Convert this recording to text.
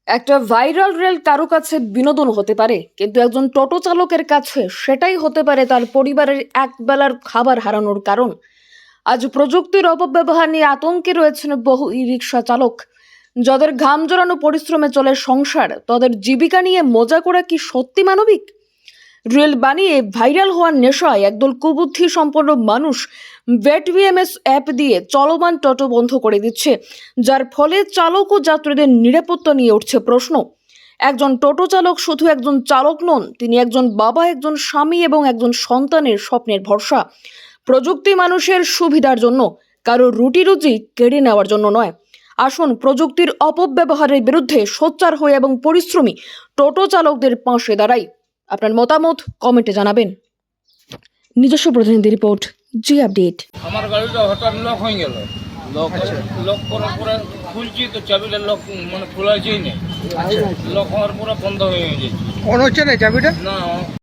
একটা viral reel কারো কাছে বিনোদন হতে পারে, কিন্তু একজন টোটো চালকের কাছে সেটাই হতে পারে তার পরিবারের একবেলার খাবার হারানোর কারণ। আজ প্রযুক্তির অপব্যবহার নিয়ে আতঙ্কে রয়েছেন বহু ই রিক্সা চালক। যাদের ঘাম জড়ানো পরিশ্রমে চলে সংসার, তাদের জীবিকা নিয়ে মজা করা কি সত্যি মানবিক? রিল বানিয়ে ভাইরাল হওয়ার নেশায় একদল কুবুদ্ধি সম্পন্ন মানুষ ভেটভিএমএস অ্যাপ দিয়ে চলমান টোটো বন্ধ করে দিচ্ছে, যার ফলে চালক ও যাত্রীদের নিরাপত্তা নিয়ে উঠছে প্রশ্ন। একজন টোটো চালক শুধু একজন চালক নন, তিনি একজন বাবা, একজন স্বামী এবং একজন সন্তানের স্বপ্নের ভরসা। প্রযুক্তি মানুষের সুবিধার জন্য, কারো রুটি রুজি কেড়ে নেওয়ার জন্য নয়। আসুন প্রযুক্তির অপব্যবহারের বিরুদ্ধে সোচ্চার হয়ে এবং পরিশ্রমী টোটো চালকদের পাশে দাঁড়াই। আপনার মতামত কমেন্টে জানাবেন। নিজস্ব প্রতিনিধি রিপোর্ট, জি আপডেট। আমার গাড়িটা হঠাৎ লক হয়ে গেল। লক করার পরে খুলছি তো চাবিটা লক মানে খোলা যায়নি। লক হওয়ার পরে বন্ধ হয়ে গেছে। অন হচ্ছে না চাবিটা? না